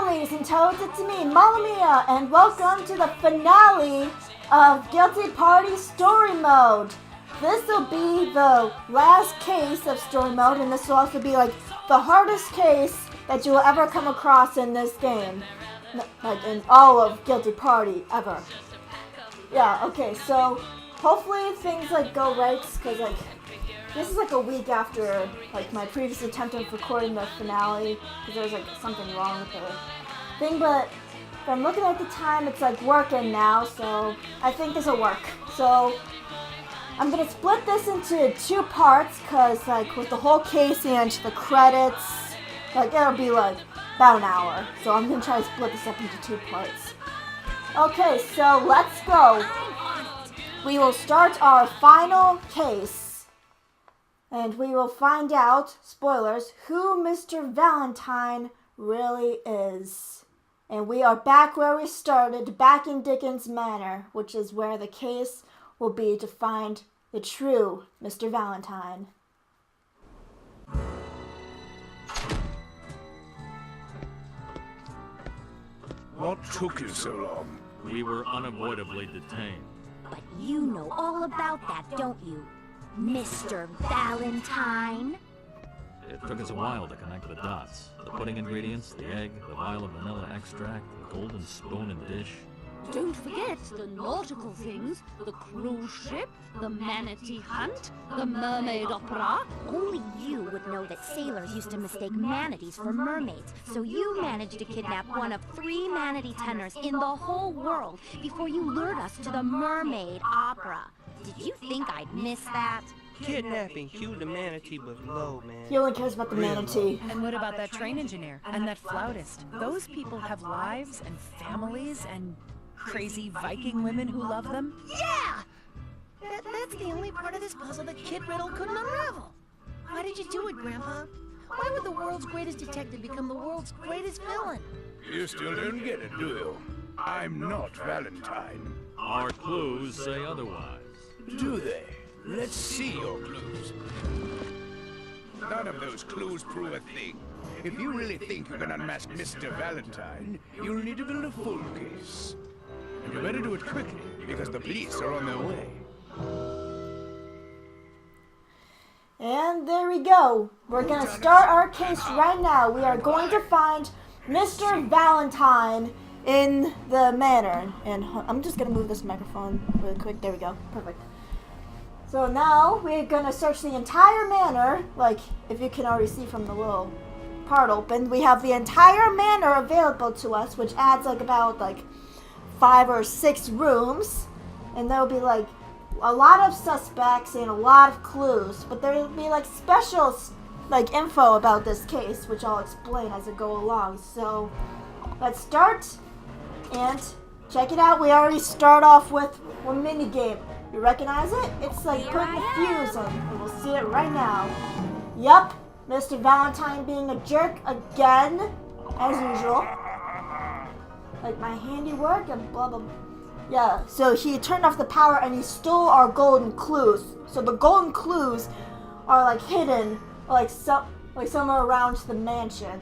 ladies and toads, it's me, Mamma Mia, and welcome to the finale of Guilty Party Story Mode. This will be the last case of Story Mode, and this will also be like the hardest case that you will ever come across in this game. Like in all of Guilty Party ever. Yeah, okay, so hopefully things like go right, because like this is like a week after like my previous attempt of recording the finale, because there was like something wrong with the thing, but if I'm looking at the time, it's like working now, so I think this will work. So I'm gonna split this into two parts, because like with the whole case and the credits, like it'll be like about an hour. So I'm gonna try to split this up into two parts. Okay, so let's go. We will start our final case. And we will find out, spoilers, who Mr. Valentine really is. And we are back where we started, back in Dickens Manor, which is where the case will be to find the true Mr. Valentine. What took you so long? We were unavoidably detained. But you know all about that, don't you, Mr. Valentine? It took us a while to connect the dots. The pudding ingredients, the egg, the vial of vanilla extract, the golden spoon and dish. Don't forget the nautical things, the cruise ship, the manatee hunt, the mermaid opera. Only you would know that sailors used to mistake manatees for mermaids, so you managed to kidnap one of 3 manatee tenors in the whole world before you lured us to the mermaid opera. Did you think I'd miss that? Kidnapping Hugh the manatee was low, man. He only cares about the manatee. And what about that train engineer and that flautist? Those people have lives and families and crazy Viking women who love them. Yeah! That's the only part of this puzzle that Kid Riddle couldn't unravel. Why did you do it, Grandpa? Why would the world's greatest detective become the world's greatest villain? You still don't get it, do you? I'm not Valentine. Our clues say otherwise. Do they? Let's see your clues. None of those clues prove a thing. If you really think you can unmask Mr. Valentine, you'll need to build a full case. And you better do it quickly, because the police are on their way. And there we go. We're going to start our case right now. We are going to find Mr. Valentine in the manor. And I'm just going to move this microphone really quick. There we go. Perfect. So now we're going to search the entire manor. Like, if you can already see from the little part open, we have the entire manor available to us, which adds like about like 5 or 6 rooms. And there will be like a lot of suspects and a lot of clues, but there will be like special like info about this case, which I'll explain as I go along. So let's start and check it out. We already start off with one mini game. You recognize it? It's like putting the fuse in, and we'll see it right now. Yup, Mr. Valentine being a jerk again, as usual. Like my handiwork and blah blah blah. Yeah, so he turned off the power and he stole our golden clues. So the golden clues are like hidden, like somewhere around the mansion.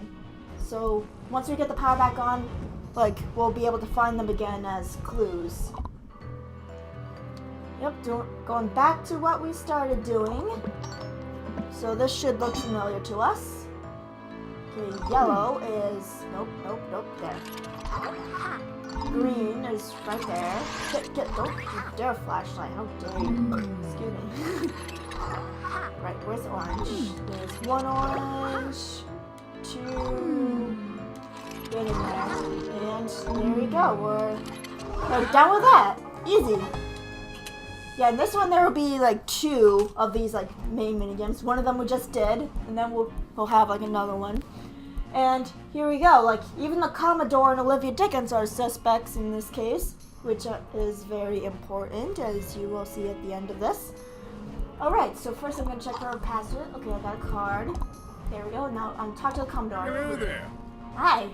So once we get the power back on, like we'll be able to find them again as clues. Yep, going back to what we started doing. So this should look familiar to us. Okay, yellow is nope, there. Green is right there. Don't you dare flashlight, how dare you. Excuse me. Right, where's the orange? There's 1 orange, 2, get in there. And there we go, we're done with that. Easy. Yeah, in this one there will be like 2 of these like main minigames. One of them we just did, and then we'll have like another one. And here we go, like even the Commodore and Olivia Dickens are suspects in this case, which is very important, as you will see at the end of this. Alright, so first I'm going to check our password. Okay, I got a card. There we go, now I'm talking to the Commodore. Hello there. Hi.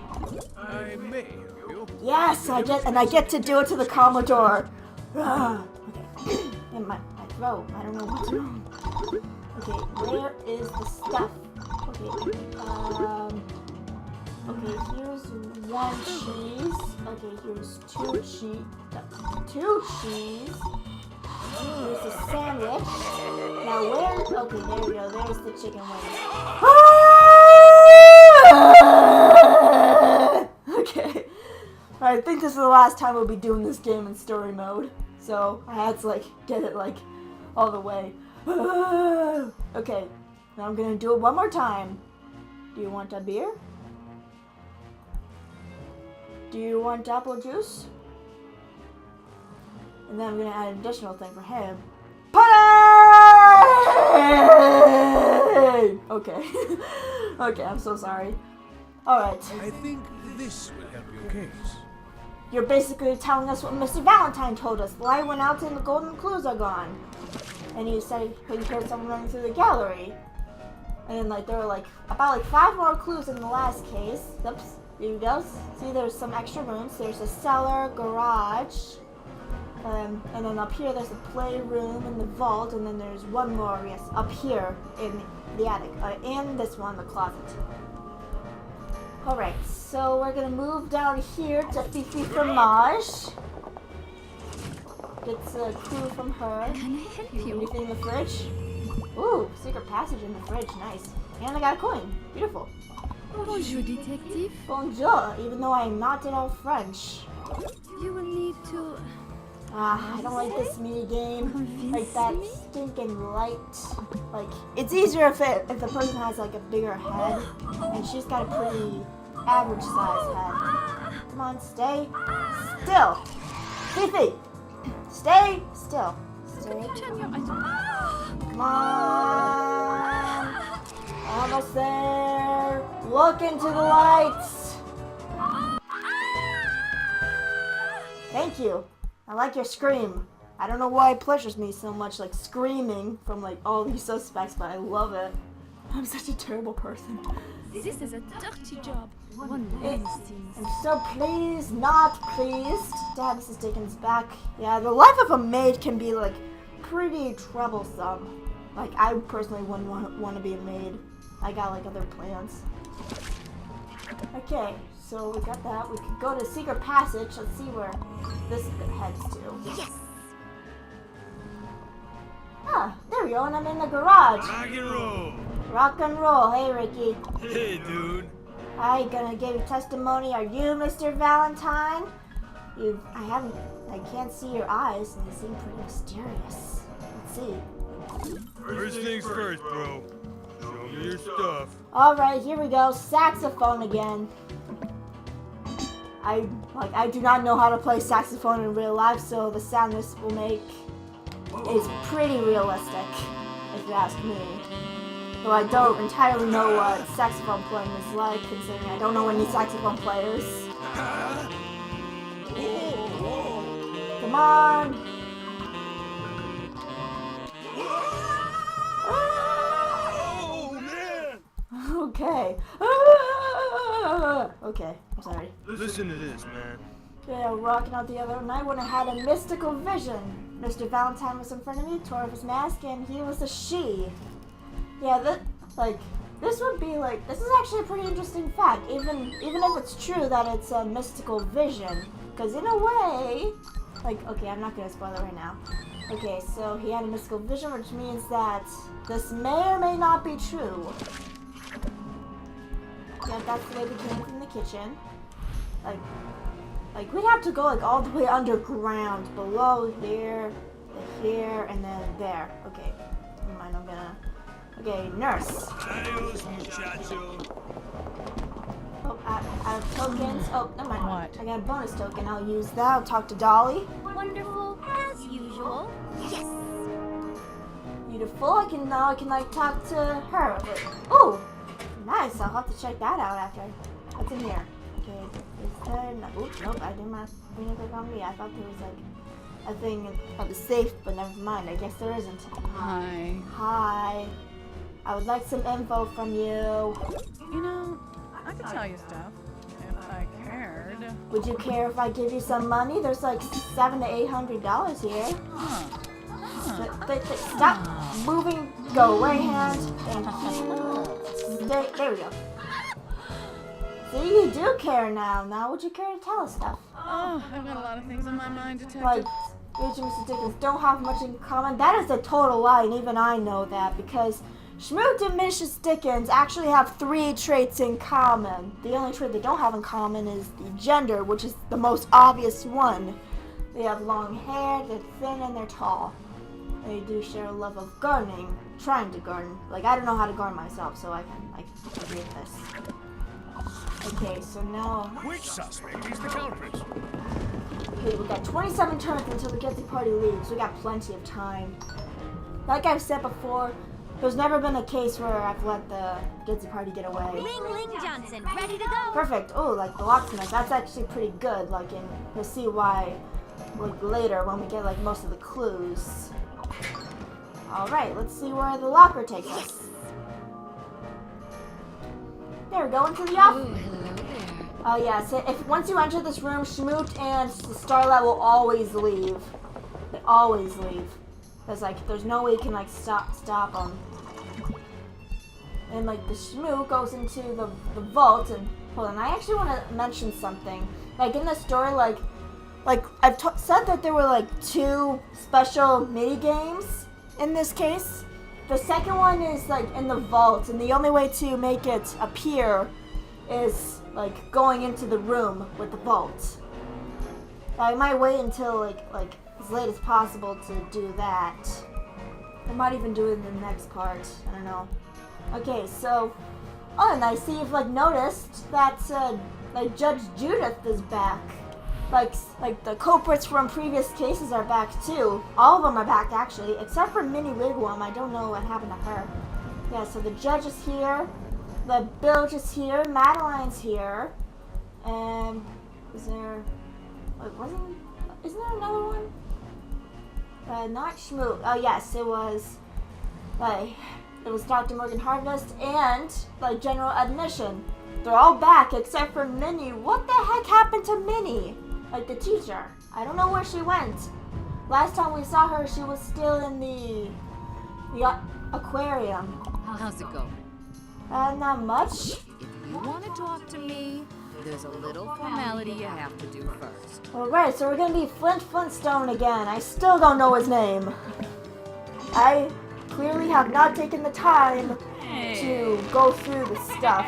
I may help you. Yes, I get to do it to the Commodore. Okay. In my throat, I don't know what's wrong. Okay, where is the stuff? Okay, Okay, here's 1 cheese. Okay, here's 2 cheese. Here's the sandwich. Now where? Okay, there we go. There's the chicken wing. Okay. I think this is the last time we'll be doing this game in story mode. So I had to like get it like all the way. Okay. Now I'm gonna do it one more time. Do you want a beer? Do you want apple juice? And then I'm gonna add an additional thing for him. Pudding! Okay. Okay, I'm so sorry. Alright. I think this will help your case. You're basically telling us what Mr. Valentine told us. The light went out and the golden clues are gone. And you said you heard someone running through the gallery. And then like there were like about like 5 more clues in the last case. Oops, here you go. See, there's some extra rooms. There's a cellar, garage, and then up here there's a playroom and the vault, and then there's one more, yes, up here in the attic, and this one, the closet. All right, so we're gonna move down here to Fifi Fromage. Gets a clue from her. Can I help you? Anything in the fridge? Ooh, secret passage in the fridge. Nice. And I got a coin. Beautiful. Bonjour, detective. Bonjour, even though I'm not at all French. You will need to... I don't like this mini game. Like that Convince me? stinking light. Like, it's easier if the person has like a bigger head. And she's got a pretty average size head. Come on, stay still. Fifi, stay still. Stay. Turn your eyes. Come on. Almost there. Look into the lights. Thank you. I like your scream. I don't know why it pleasures me so much, like screaming from like all these suspects, but I love it. I'm such a terrible person. This is a dirty job. One of these things. I'm so pleased, not pleased to have Mrs. Dickens back. Yeah, the life of a maid can be like pretty troublesome. Like I personally wouldn't want to be a maid. I got like other plans. Okay, so we got that. We could go to secret passage. Let's see where this heads to. Yes! Ah, there we go, and I'm in the garage. Rock and roll. Rock and roll. Hey, Ricky. Hey, dude. I gonna give you testimony. Are you Mr. Valentine? I can't see your eyes, and they seem pretty mysterious. Let's see. First things first, bro. Show me your stuff. All right, here we go. Saxophone again. I do not know how to play saxophone in real life, so the sound this will make is pretty realistic, if you ask me. Though I don't entirely know what saxophone playing is like, considering I don't know any saxophone players. Come on! Oh, man! Okay. Okay, I'm sorry. Listen to this, man. Yeah, rocking out the other night when I had a mystical vision. Mr. Valentine was in front of me, tore off his mask, and he was a she. Yeah, this would be like, this is actually a pretty interesting fact, even if it's true that it's a mystical vision. Because in a way, like, okay, I'm not going to spoil it right now. Okay, so he had a mystical vision, which means that this may or may not be true. Yeah, that's the way we came from the kitchen. Like we'd have to go like all the way underground, below here, here, and then there. Okay, never mind. I'm gonna. Okay, nurse. Adios, muchacho. Oh, I have tokens. Oh, never mind. What? I got a bonus token. I'll use that. I'll talk to Dolly. Wonderful, as usual. Yes! Beautiful. I can like talk to her. Oh, nice. I'll have to check that out after. What's in here? Okay, is there no, oops, nope, I didn't click on me. I thought there was like a thing of the safe, but never mind. I guess there isn't. Hi. Hi. I would like some info from you. You know, I could tell you stuff if I cared. Would you care if I give you some money? There's like $700 to $800 here. Stop moving. Go away, hand. And stay. There we go. See, you do care now. Now would you care to tell us stuff? Oh, I've got a lot of things on my mind, Detective. Like, Rich and Mr. Dickens don't have much in common. That is a total lie, and even I know that, because Schmoot and Mrs. Dickens actually have 3 traits in common. The only trait they don't have in common is the gender, which is the most obvious one. They have long hair, they're thin, and they're tall. They do share a love of gardening, trying to garden. Like, I don't know how to garden myself, so I can agree with this. Okay, so now... Which suspect is the culprit? Okay, we got 27 turns until the guilty party leaves. We got plenty of time. Like I've said before, there's never been a case where I've let the guilty party get away. Ling Johnson, ready to go. Perfect. Oh, like the locksmith. That's actually pretty good. Like, and you'll see why, like, later when we get like most of the clues. All right, let's see where the locker takes us. There we go, into the office. Oh, hello there. Oh yeah, so if once you enter this room, Schmoot and Starlet will always leave. They always leave. There's like, there's no way you can like stop them. And like the Schmoot goes into the vault, and hold on, I actually want to mention something. Like in the story, like I've said that there were like 2 special mini games in this case. The second one is like in the vault, and the only way to make it appear is like going into the room with the vault. I might wait until like as late as possible to do that. I might even do it in the next part. I don't know. Okay, so and I see you've like noticed that like Judge Judith is back. Like the culprits from previous cases are back too. All of them are back actually, except for Minnie Wigwam. I don't know what happened to her. Yeah, so the judge is here. The bilge is here, Madeline's here, and is there, isn't there another one? Not Schmoot. Oh yes, it was Dr. Morgan Harvest and like General Admission. They're all back except for Minnie. What the heck happened to Minnie? Like the teacher. I don't know where she went. Last time we saw her, she was still in the aquarium. How's it going? Not much. If you want to talk to me, there's a little formality you have to do first. Alright, so we're gonna be Flintstone again. I still don't know his name. I clearly have not taken the time to go through the stuff.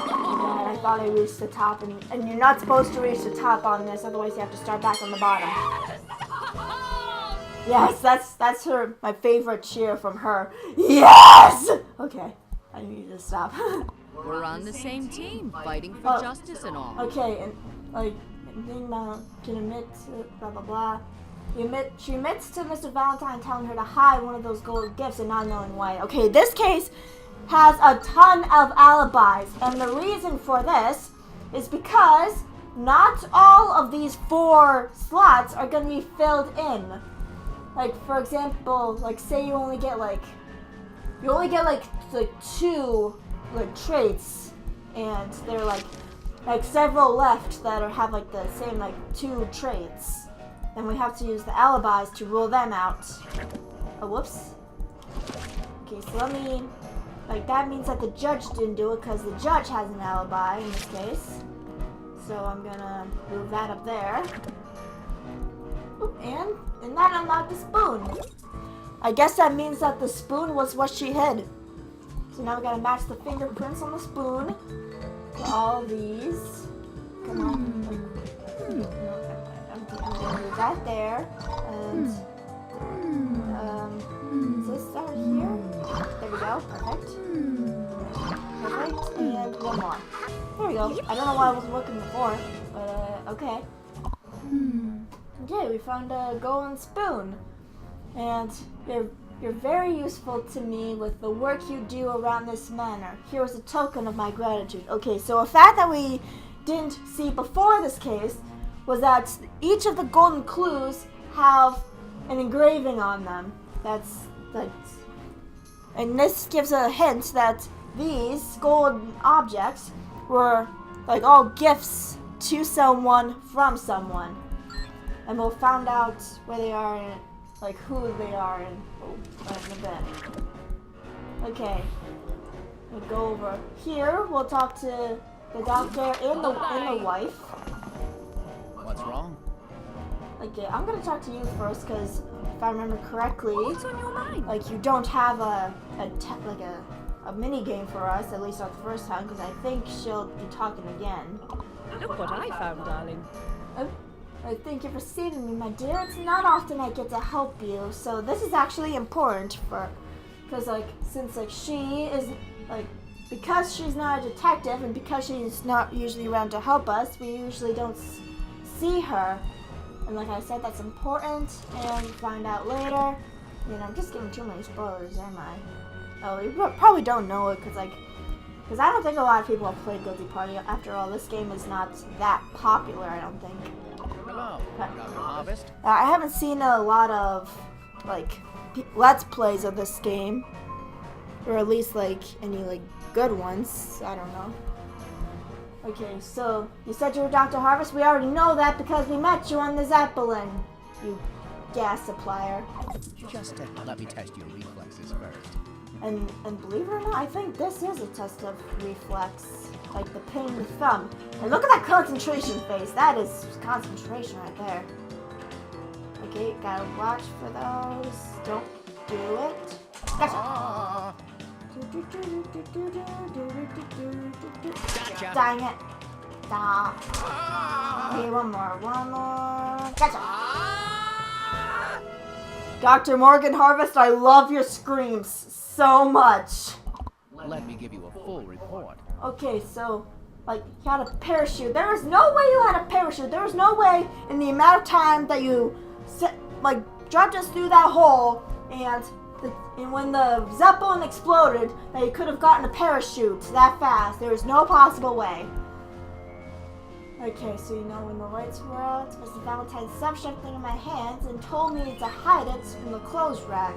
And I thought I reached the top, and you're not supposed to reach the top on this, otherwise you have to start back on the bottom. Yes, that's my favorite cheer from her. Yes! Okay, I need to stop. We're on the same team, fighting for justice and all. Okay, and like, can admit to blah blah blah. She admits to Mr. Valentine telling her to hide one of those gold gifts and not knowing why. Okay, this case has a ton of alibis, and the reason for this is because not all of these 4 slots are going to be filled in. Like, for example, like say you only get like 2 like traits, and there are like several left that have like the same like 2 traits. Then we have to use the alibis to rule them out. Oh, whoops. Okay, so let me, like, that means that the judge didn't do it because the judge has an alibi in this case. So I'm gonna move that up there. Oop, and that unlocked the spoon. I guess that means that the spoon was what she hid. So now we gotta match the fingerprints on the spoon to all these. Come on. I'm gonna do that there. And is this down here? There we go. Perfect. Perfect. And one more. There we go. I don't know why I wasn't working before, but okay. Okay, we found a golden spoon, and you're very useful to me with the work you do around this manor. Here is a token of my gratitude. Okay, so a fact that we didn't see before this case was that each of the golden clues have an engraving on them. And this gives a hint that these golden objects were like all gifts to someone from someone. And we'll find out where they are and like who they are in a bit. Okay. We'll go over here. We'll talk to the doctor and the wife. What's wrong? Okay, I'm gonna talk to you first, because if I remember correctly, What's on your mind? like you don't have a mini game for us, at least not the first time, because I think she'll be talking again. Look what I found, darling. Thank you for saving me, my dear. It's not often I get to help you, so this is actually important because since she is because she's not a detective and because she's not usually around to help us, we usually don't see her. And like I said, that's important, and find out later. I'm just giving too many spoilers, am I? Oh, you probably don't know it, because I don't think a lot of people have played Guilty Party. After all, this game is not that popular, I don't think. Hello, Dr. Harvest. I haven't seen a lot of, Let's Plays of this game. Or at least, any, good ones. I don't know. Okay, so, you said you were Dr. Harvest? We already know that because we met you on the Zeppelin, you gas supplier. Just let me test your reflexes first. And believe it or not, I think this is a test of reflex. Like the pain in the thumb. And look at that concentration face. That is concentration right there. Okay, gotta watch for those. Don't do it. Gotcha. Gotcha. Dang it. Stop. Okay, one more. Gotcha. Dr. Morgan Harvest, I love your screams so much. Let me give you a full report. Okay, so, you had a parachute. There was no way you had a parachute. There was no way in the amount of time that you, dropped us through that hole and when the Zeppelin exploded, that you could have gotten a parachute that fast. There was no possible way. Okay, so when the lights were out, Mr. Valentine stuffed something in my hands and told me to hide it in the clothes rack.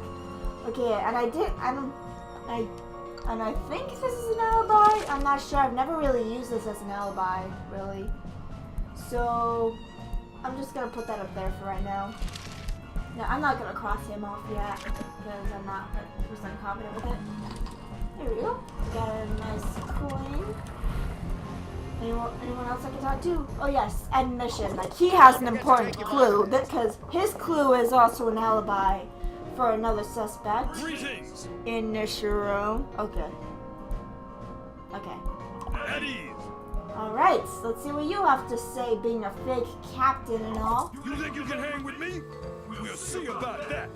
Okay, and I did, and I think this is an alibi. I'm not sure. I've never really used this as an alibi, really. So, I'm just going to put that up there for right now. No, I'm not going to cross him off yet, because I'm not 100% confident with it. Here we go. Got a nice coin. Anyone else I can talk to? Oh yes, admission. He has an important clue, because his clue is also an alibi for another suspect. Greetings. In this room. Okay. At ease. Alright, so let's see what you have to say, being a fake captain and all. You think you can hang with me? We'll see about that.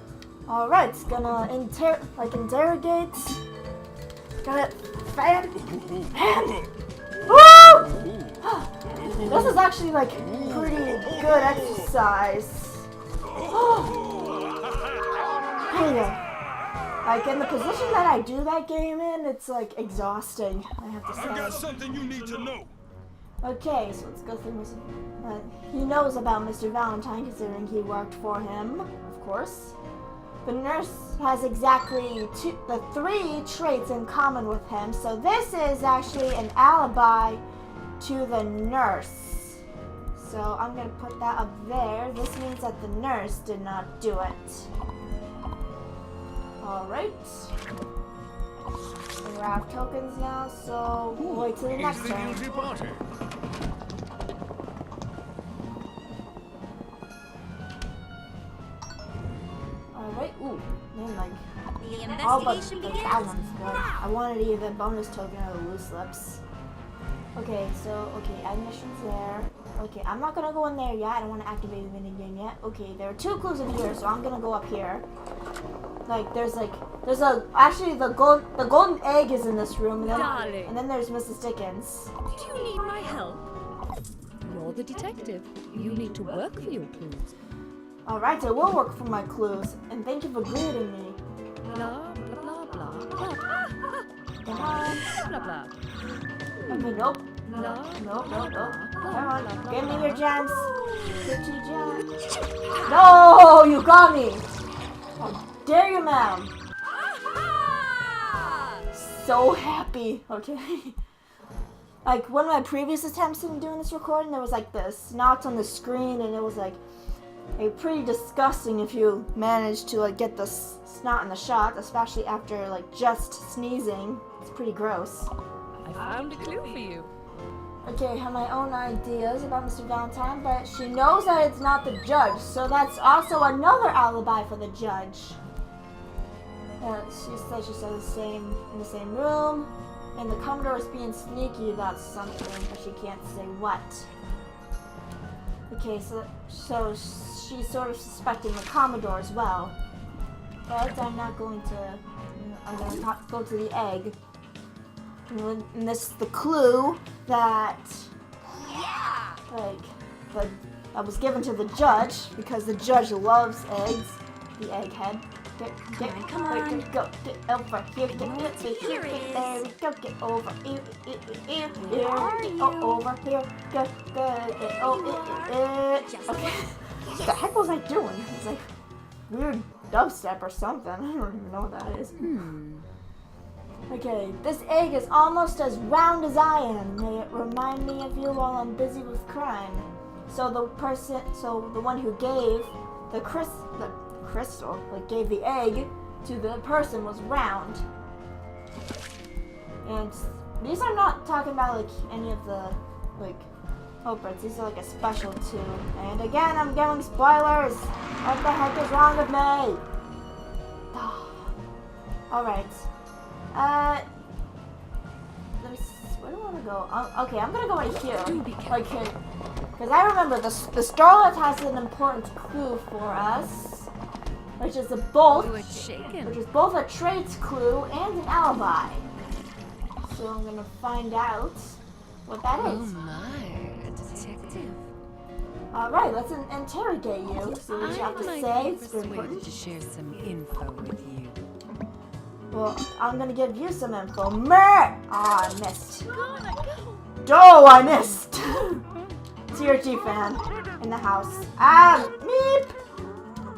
Alright, gonna interrogate. Got it. Fan. Woo! This is actually pretty good exercise. In the position that I do that game in, it's exhausting, I have to say. I've got something you need to know. Okay, so let's go through he knows about Mr. Valentine, considering he worked for him, of course. The nurse has exactly the 3 traits in common with him, so this is actually an alibi to the nurse. So I'm going to put that up there. This means that the nurse did not do it. Alright. We have tokens now, so we'll wait till the next turn. Alright, ooh, man, The all but investigation that begins. one's good. I wanted either bonus token or the loose lips. Okay, admission's there. Okay, I'm not gonna go in there yet. I don't want to activate the minigame yet. Okay, there are 2 clues in here, so I'm gonna go up here. Actually the golden egg is in this room, and then there's Mrs. Dickens. Do you need my help? You're the detective. You need to work for your clues. Alright, I will work for my clues, and thank you for greeting me. Blah, blah, blah, blah. Come on. Blah, blah. Okay, nope. Blah, Nope. blah, Come on, blah, give me blah, your gems. Get your gems. No, you got me. How dare you, ma'am? So happy. Okay. One of my previous attempts in doing this recording, there was this knocked on the screen, and it was pretty disgusting if you manage to get the snot in the shot, especially after just sneezing. It's pretty gross. I found a clue for you. Okay, I have my own ideas about Mr. Valentine, but she knows that it's not the judge, so that's also another alibi for the judge. She said in the same room, and the Commodore is being sneaky about something, but she can't say what. Okay, so she's sort of suspecting the Commodore as well. But I'm not going to. I'm going to go to the egg. And this is the clue that, that was given to the judge because the judge loves eggs. The egghead. Come on. Go. Get over here. Get here. There we go. Get over here. Over here. Get okay. What the heck was I doing? It's like weird dubstep or something. I don't even know what that is. Okay, this egg is almost as round as I am. May it remind me of you while I'm busy with crime. So the one who gave the crystal, like gave the egg to the person was round. And these are not talking about like any of the culprits. These are like a special two. And again, I'm giving spoilers. What the heck is wrong with me? Alright. Let me see, where do I want to go? Okay, I'm gonna go right here. Like here. Because I remember the Starlet has an important clue for us. Which is both a traits clue and an alibi. So I'm gonna find out what that is. Oh my, a detective. Alright, let's interrogate you. See what you have to say. It's very important. To share some info with you. Well, I'm gonna give you some info. I missed. I missed. TRG fan in the house. Meep.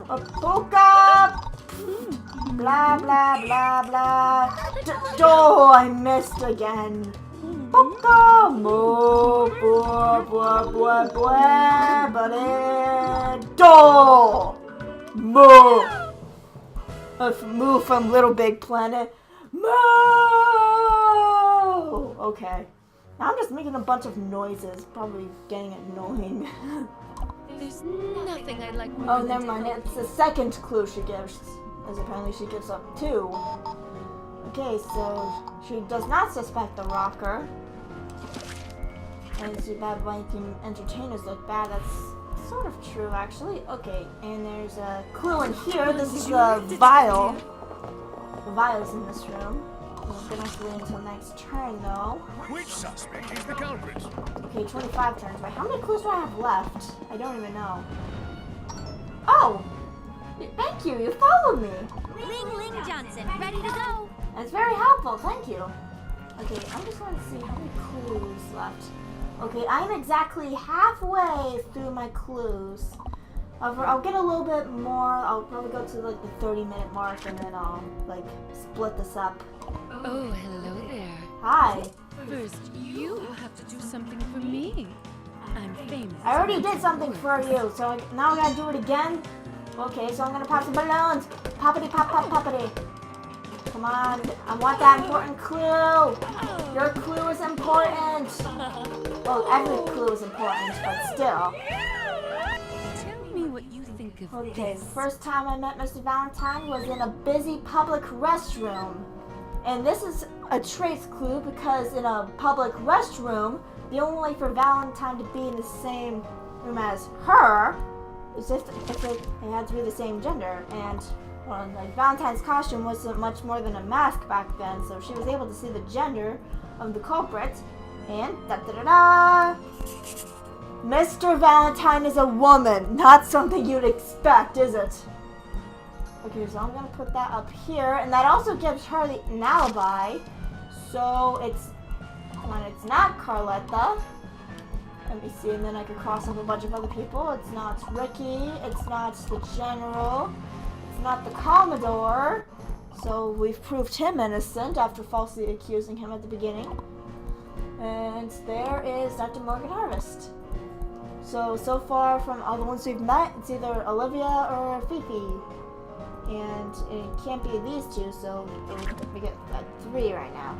A polka. Blah blah blah blah. I missed again. Polka. Moo. Blah blah blah blah. Moo. Moo from Little Big Planet. Moo! Okay. Now I'm just making a bunch of noises. Probably getting annoying. There's nothing I'd like more. Oh, never mind. It's the second clue she gives. As apparently she gives up two. Okay, so she does not suspect the rocker. And it's too bad making entertainers look bad. That's sort of true, actually. Okay, and there's a clue in here. This is the vial. The vial's in this room. We're gonna have to wait until next turn, though. Which suspect is the culprit? Okay, 25 turns. Wait, how many clues do I have left? I don't even know. Oh! Thank you, you followed me. Ling Johnson, ready to go. That's very helpful, thank you. Okay, I'm just going to see how many clues left. Okay, I'm exactly halfway through my clues. I'll get a little bit more. I'll probably go to like the 30-minute mark and then I'll like split this up. Oh, hello there. Hi. First, you have to do something for me. I'm famous. I already did something for you, so now I gotta do it again? Okay, so I'm gonna pop some balloons. Poppity pop pop poppity. Come on, I want that important clue. Your clue is important. Well, every clue is important, but still. Tell me what you think of Okay, this. first time I met Mr. Valentine was in a busy public restroom. And this is a trace clue because in a public restroom, the only way for Valentine to be in the same room as her is if they had to be the same gender. And well, like Valentine's costume wasn't much more than a mask back then, so she was able to see the gender of the culprit. And da-da-da-da! Mr. Valentine is a woman, not something you'd expect, is it? Okay, so I'm gonna put that up here, and that also gives her an alibi. So it's when it's not Carletta. Let me see, and then I could cross off a bunch of other people. It's not Ricky. It's not the General. It's not the Commodore. So we've proved him innocent after falsely accusing him at the beginning. And there is Dr. Morgan Harvest. So far from all the ones we've met, it's either Olivia or Fifi. And it can't be these two, so we get 3 right now.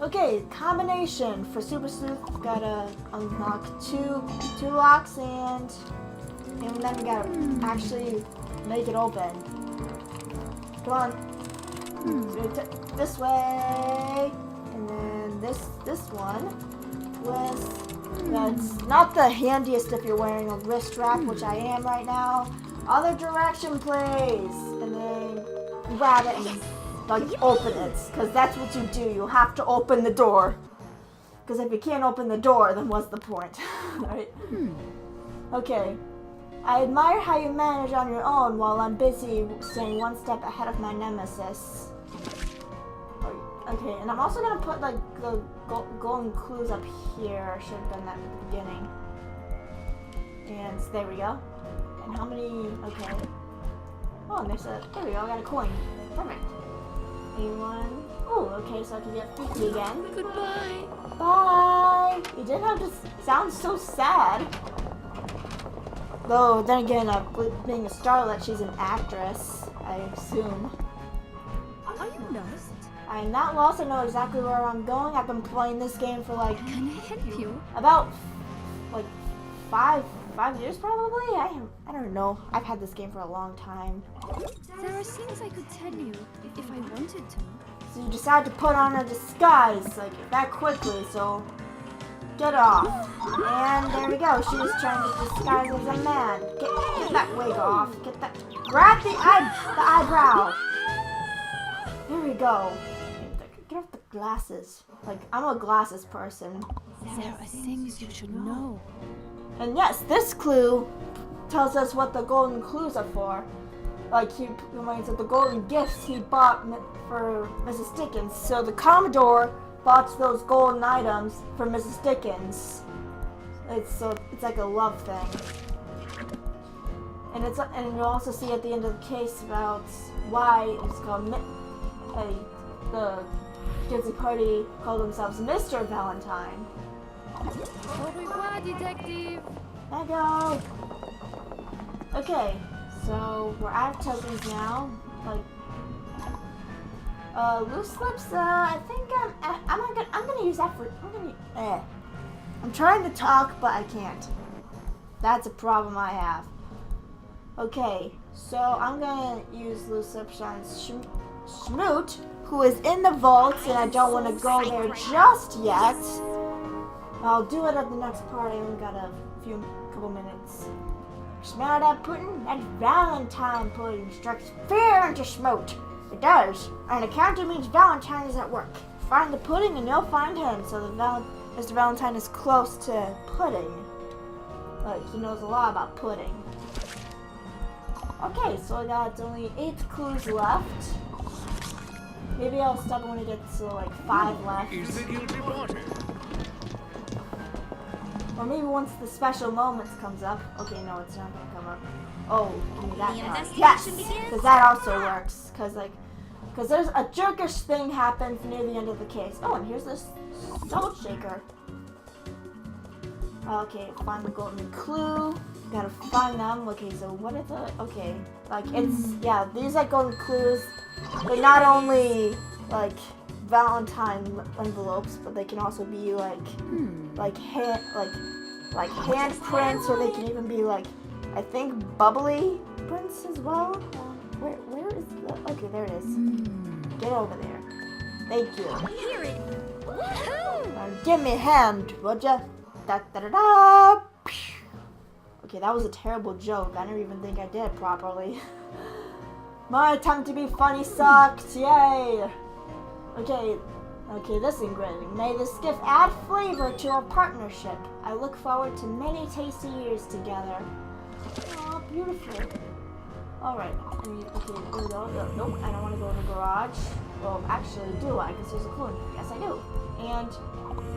Okay, combination for Super Sleuth. Gotta unlock two locks and then we gotta actually make it open. Come on. This way, and then this one that's not the handiest if you're wearing a wrist strap, which I am right now. Other direction, please, and then grab it and like open it, because that's what you do. You have to open the door, because if you can't open the door, then what's the point? Right? Okay. I admire how you manage on your own while I'm busy staying one step ahead of my nemesis. Okay, and I'm also gonna put like the golden clues up here. I should have done that at the beginning. And there we go. And how many? Okay. Oh, and there we go. I got a coin. Perfect. Anyone? Oh, okay. So I can get 50 again. Goodbye. Bye. You didn't have to sound so sad. Though, then again, being a starlet, she's an actress, I assume. Are you lost? I'm not lost. I know exactly where I'm going. I've been playing this game for like... Can I help you? About, like, five years probably? I don't know. I've had this game for a long time. There are things I could tell you if I wanted to. So you decide to put on a disguise, like, that quickly, so... Get off. And there we go. She was trying to disguise as a man. Get that wig off. Get that. Grab the eyebrow. Here we go. Get off the glasses. Like, I'm a glasses person. There are things you should know. And yes, this clue tells us what the golden clues are for. Like, he reminds of the golden gifts he bought for Mrs. Dickens. So the Commodore bought those golden items for Mrs. Dickens. It's like a love thing. And you'll also see at the end of the case about why it's called the Guilty Party called themselves Mr. Valentine. Au revoir, detective. There you go. Okay, so we're out of tokens now. Like. Loose lips, I think I'm gonna use that for, I'm trying to talk, but I can't. That's a problem I have. Okay, so I'm gonna use loose lips on Schmoot, who is in the vault, and I don't want to go there just yet. I'll do it at the next part. I only got a couple minutes. Smell that pudding? That's Valentine pudding. Strikes fear into Schmoot. It does. And the counter means Valentine is at work. Find the pudding and you'll find him. So Mr. Valentine is close to pudding. Like, he knows a lot about pudding. Okay, so I got only 8 clues left. Maybe I'll stop when it gets to like 5 left. Is the guilty party? Or maybe once the special moments comes up. Okay, no, it's not gonna come up. Oh, give me that card. Yes, because that also works. Because there's a jerkish thing happens near the end of the case. Oh, and here's this salt shaker. Okay, find the golden clue. Gotta find them. Okay, so what is it? Okay, like yeah, these are golden clues. They're not only like Valentine envelopes, but they can also be like handprints, or they can even be like, I think, bubbly prints as well. Where is the? Okay, there it is. Get over there. Thank you. Hear it. Now give me a hand, would ya? Da da da da. Okay, that was a terrible joke. I don't even think I did it properly. My attempt to be funny sucked. Yay. Okay, this engraving. May this gift add flavor to our partnership. I look forward to many tasty years together. Oh, beautiful. Alright, okay, here we go. Nope, I don't want to go in the garage. Well, actually, do I? Because there's a clue in here. Yes, I do. And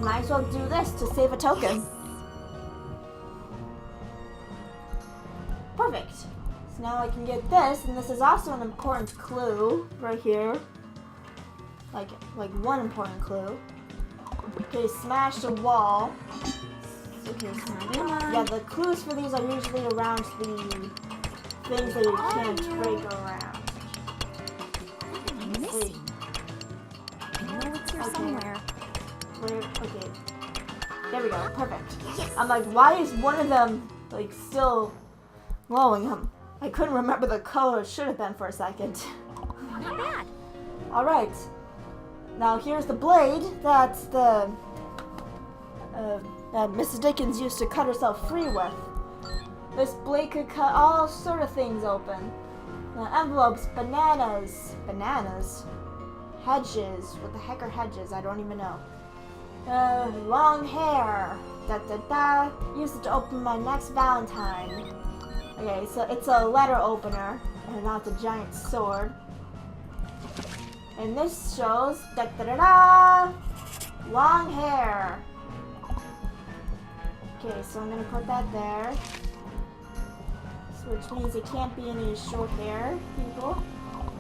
might as well do this to save a token. Perfect. So now I can get this, and this is also an important clue right here. Like one important clue. Okay, smash the wall. Okay, yeah, the clues for these are usually around the things that you can't break around. I know it's here somewhere. Okay. There we go. Perfect. I'm like, why is one of them like still glowing? I couldn't remember the color it should have been for a second. Not bad. All right. Now here's the blade that's the that Mrs. Dickens used to cut herself free with. This blade could cut all sort of things open. Envelopes, bananas, hedges. What the heck are hedges? I don't even know. Long hair. Use it to open my next Valentine. Okay, so it's a letter opener, and not a giant sword. And this shows long hair. Okay, so I'm gonna put that there. Which means it can't be any short hair people.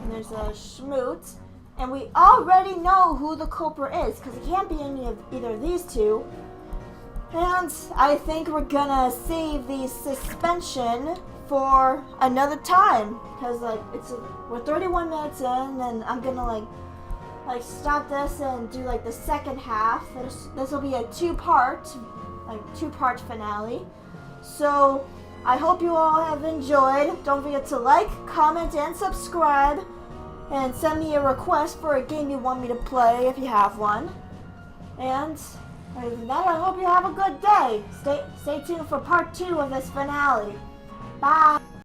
And there's a schmoot. And we already know who the culprit is, because it can't be any of either of these two. And I think we're gonna save the suspension for another time. Because we're 31 minutes in, and I'm gonna like stop this and do like the second half. This will be a two-part finale. So I hope you all have enjoyed. Don't forget to like, comment, and subscribe. And send me a request for a game you want me to play if you have one. And other than that, I hope you have a good day. Stay tuned for part 2 of this finale. Bye!